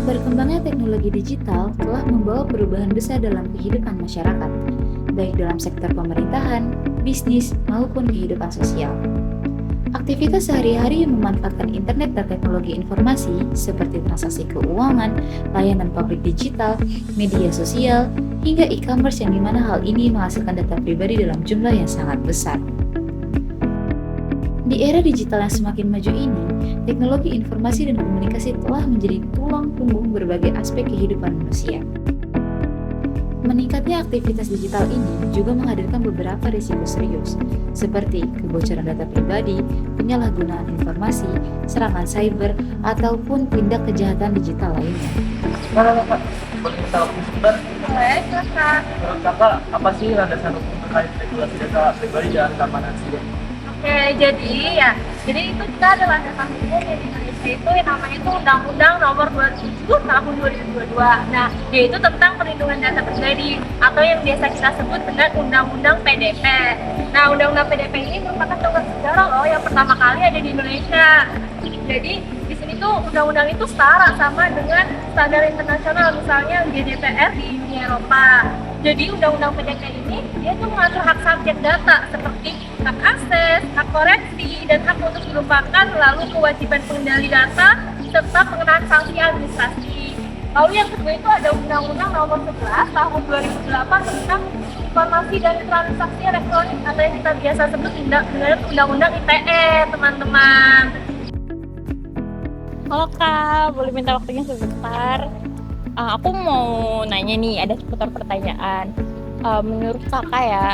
Berkembangnya teknologi digital telah membawa perubahan besar dalam kehidupan masyarakat, baik dalam sektor pemerintahan, bisnis, maupun kehidupan sosial. Aktivitas sehari-hari yang memanfaatkan internet dan teknologi informasi seperti transaksi keuangan, layanan publik digital, media sosial, hingga e-commerce yang dimana hal ini menghasilkan data pribadi dalam jumlah yang sangat besar. Di era digital yang semakin maju ini, teknologi informasi dan komunikasi telah menjadi tulang punggung berbagai aspek kehidupan manusia. Meningkatnya aktivitas digital ini juga menghadirkan beberapa risiko serius, seperti kebocoran data pribadi, penyalahgunaan informasi, serangan cyber, ataupun tindak kejahatan digital lainnya. Kak, boleh minta waktu sebentar? Boleh, silakan. Menurut kakak, apa sih landasan hukum terkait regulasi data pribadi dan keamanan siber? Oke, jadi itu kita ada landasan hukum yang di Indonesia itu yang namanya itu Undang-Undang Nomor 27 Tahun 2022. Nah, yaitu tentang perlindungan data pribadi atau yang biasa kita sebut dengan Undang-Undang PDP. Nah, Undang-Undang PDP ini merupakan tonggak sejarah loh yang pertama kali ada di Indonesia. Jadi di sini tuh undang-undang itu setara sama dengan standar internasional, misalnya GDPR di Uni Eropa. Jadi undang-undang PDP ini dia tuh mengatur hak subjek data seperti hak akses, hak koreksi, dan hak untuk dilupakan, lalu kewajiban pengendali data serta pengenaan sanksi administrasi. Lalu yang kedua itu ada Undang-Undang Nomor 11 Tahun 2008 tentang informasi dan transaksi elektronik atau yang kita biasa sebut dengan Undang-Undang ITE, teman-teman. Halo Kak, boleh minta waktunya sebentar? Aku mau nanya nih, ada seputar pertanyaan. Menurut Kakak ya,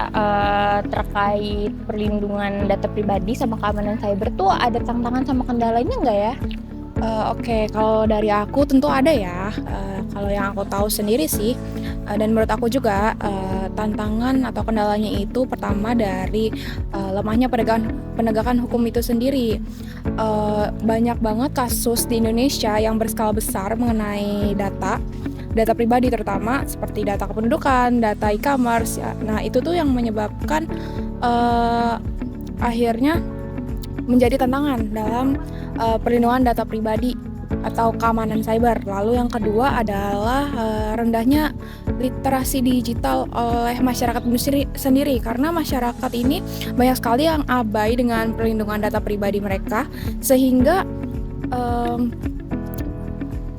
terkait perlindungan data pribadi sama keamanan cyber tuh ada tantangan sama kendalanya nggak ya? Oke, kalau dari aku tentu ada ya. Kalau yang aku tahu sendiri sih, dan menurut aku juga tantangan atau kendalanya itu pertama dari lemahnya penegakan hukum itu sendiri. Banyak banget kasus di Indonesia yang berskala besar mengenai data pribadi terutama seperti data kependudukan, data e-commerce. Ya. Nah itu tuh yang menyebabkan akhirnya menjadi tantangan dalam perlindungan data pribadi atau keamanan cyber. Lalu yang kedua adalah rendahnya literasi digital oleh masyarakat sendiri karena masyarakat ini banyak sekali yang abai dengan perlindungan data pribadi mereka sehingga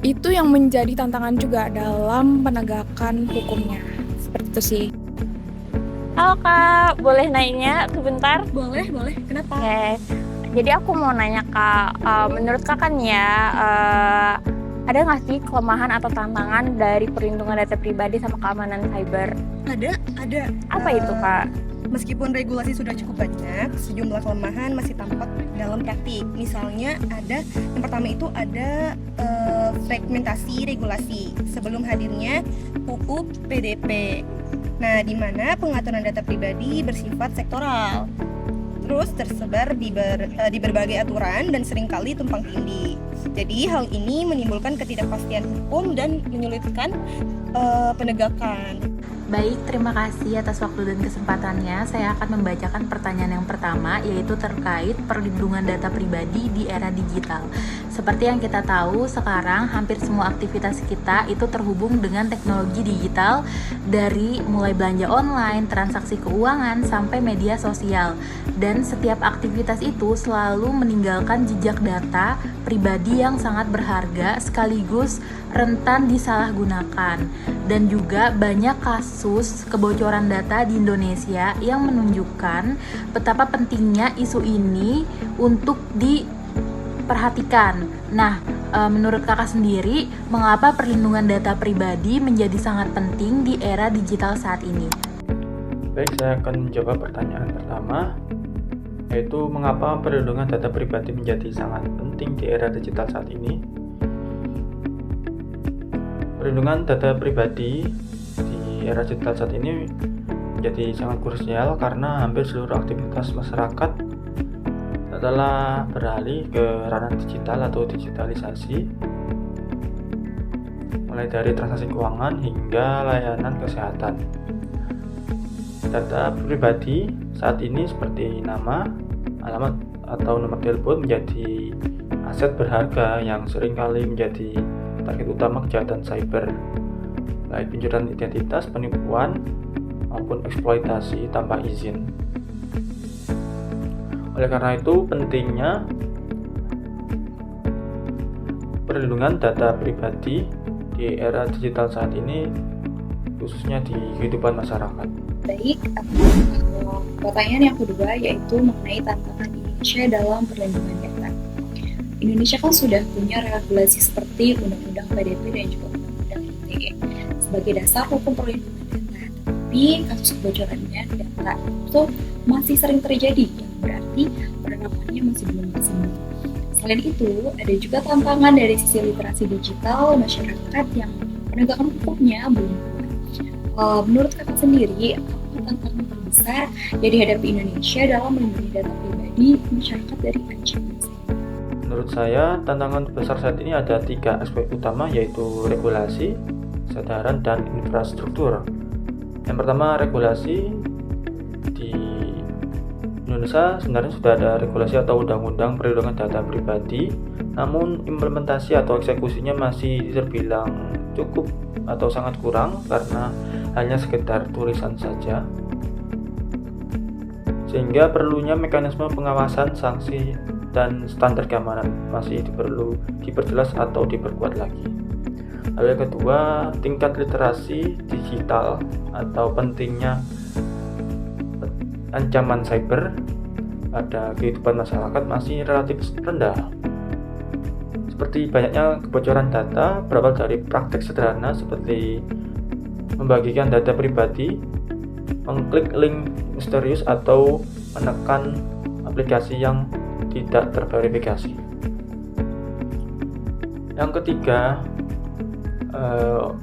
itu yang menjadi tantangan juga dalam penegakan hukumnya. Seperti itu sih. Halo Kak, boleh nanya sebentar? Boleh. Kenapa? Oke, jadi aku mau nanya Kak, menurut Kakak nih ya, ada nggak sih kelemahan atau tantangan dari perlindungan data pribadi sama keamanan cyber? Ada. Apa itu Kak? Meskipun regulasi sudah cukup banyak, sejumlah kelemahan masih tampak dalam praktik. Misalnya yang pertama itu ada fragmentasi regulasi sebelum hadirnya UU PDP. Nah, di mana pengaturan data pribadi bersifat sektoral, terus tersebar di berbagai aturan dan seringkali tumpang tindih. Jadi hal ini menimbulkan ketidakpastian hukum dan menyulitkan penegakan. Baik, terima kasih atas waktu dan kesempatannya. Saya akan membacakan pertanyaan yang pertama, yaitu terkait perlindungan data pribadi di era digital. Seperti yang kita tahu, sekarang hampir semua aktivitas kita itu terhubung dengan teknologi digital, dari mulai belanja online, transaksi keuangan, sampai media sosial. Dan setiap aktivitas itu selalu meninggalkan jejak data pribadi yang sangat berharga sekaligus rentan disalahgunakan. Dan juga banyak kasus kebocoran data di Indonesia yang menunjukkan betapa pentingnya isu ini untuk diperhatikan. Nah, menurut Kakak sendiri, mengapa perlindungan data pribadi menjadi sangat penting di era digital saat ini? Baik, saya akan menjawab pertanyaan pertama, yaitu mengapa perlindungan data pribadi menjadi sangat penting di era digital saat ini. Perlindungan data pribadi di era digital saat ini menjadi sangat krusial karena hampir seluruh aktivitas masyarakat telah beralih ke ranah digital atau digitalisasi, mulai dari transaksi keuangan hingga layanan kesehatan. Data pribadi saat ini seperti nama, alamat, atau nomor telepon menjadi aset berharga yang seringkali menjadi target utama kejahatan cyber, baik pencurian identitas, penipuan, maupun eksploitasi tanpa izin. Oleh karena itu, pentingnya perlindungan data pribadi di era digital saat ini, khususnya di kehidupan masyarakat. Baik, pertanyaan yang kedua yaitu mengenai tantangan Indonesia dalam perlindungan data. Indonesia kan sudah punya regulasi seperti Undang-Undang PDP dan juga Undang-Undang ITE sebagai dasar hukum perlindungan data. Tapi kasus kebocorannya data itu masih sering terjadi, yang berarti penerapannya masih belum maksimal. Selain itu, ada juga tantangan dari sisi literasi digital masyarakat yang penegakan hukumnya belum kuat. Menurut kakak sendiri, apa tantangan terbesar yang dihadapi Indonesia dalam melindungi data pribadi masyarakat dari ancaman cyber? Menurut saya, tantangan besar saat ini ada 3 aspek utama, yaitu regulasi, kesadaran, dan infrastruktur. Yang pertama, regulasi. Di Indonesia sebenarnya sudah ada regulasi atau undang-undang perlindungan data pribadi, namun implementasi atau eksekusinya masih terbilang cukup atau sangat kurang karena hanya sekedar tulisan saja, sehingga perlunya mekanisme pengawasan, sanksi, dan standar keamanan masih perlu diperjelas atau diperkuat lagi. Lalu yang kedua, tingkat literasi digital atau pentingnya ancaman cyber pada kehidupan masyarakat masih relatif rendah. Seperti banyaknya kebocoran data berawal dari praktik sederhana seperti membagikan data pribadi, mengklik link misterius, atau menekan aplikasi yang tidak terverifikasi. Yang ketiga,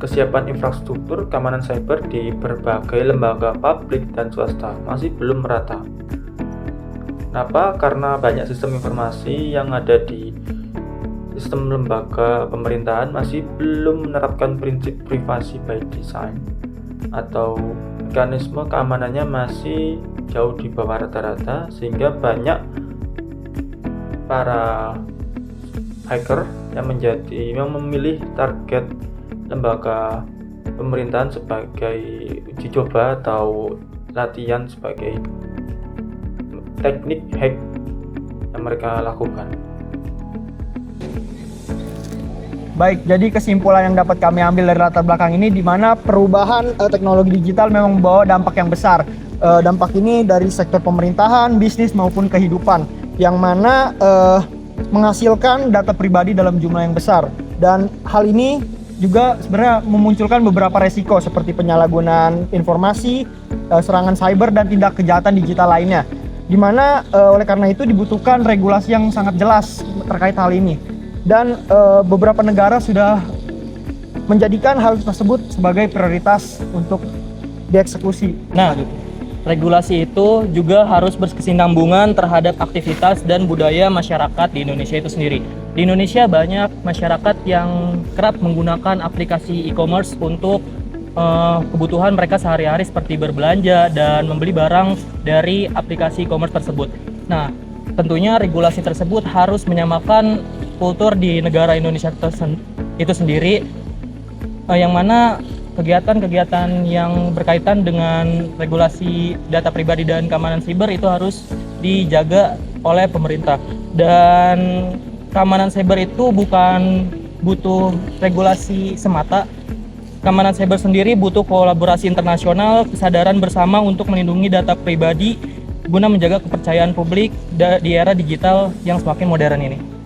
kesiapan infrastruktur keamanan cyber di berbagai lembaga publik dan swasta masih belum merata. Kenapa? Karena banyak sistem informasi yang ada di sistem lembaga pemerintahan masih belum menerapkan prinsip privasi by design, atau mekanisme keamanannya masih jauh di bawah rata-rata, sehingga banyak para hacker yang memilih target lembaga pemerintahan sebagai uji coba atau latihan sebagai teknik hack yang mereka lakukan. Baik, jadi kesimpulan yang dapat kami ambil dari latar belakang ini, di mana perubahan teknologi digital memang membawa dampak yang besar. Dampak ini dari sektor pemerintahan, bisnis, maupun kehidupan, yang mana menghasilkan data pribadi dalam jumlah yang besar. Dan hal ini juga sebenarnya memunculkan beberapa resiko seperti penyalahgunaan informasi, serangan cyber, dan tindak kejahatan digital lainnya. Di mana oleh karena itu dibutuhkan regulasi yang sangat jelas terkait hal ini. Dan beberapa negara sudah menjadikan hal tersebut sebagai prioritas untuk dieksekusi. Nah, regulasi itu juga harus berkesinambungan terhadap aktivitas dan budaya masyarakat di Indonesia itu sendiri. Di Indonesia banyak masyarakat yang kerap menggunakan aplikasi e-commerce untuk kebutuhan mereka sehari-hari seperti berbelanja dan membeli barang dari aplikasi e-commerce tersebut. Nah, tentunya regulasi tersebut harus menyamakan kultur di negara Indonesia itu sendiri, yang mana kegiatan-kegiatan yang berkaitan dengan regulasi data pribadi dan keamanan siber itu harus dijaga oleh pemerintah. Dan keamanan cyber itu bukan butuh regulasi semata. Keamanan cyber sendiri butuh kolaborasi internasional, kesadaran bersama untuk melindungi data pribadi guna menjaga kepercayaan publik di era digital yang semakin modern ini.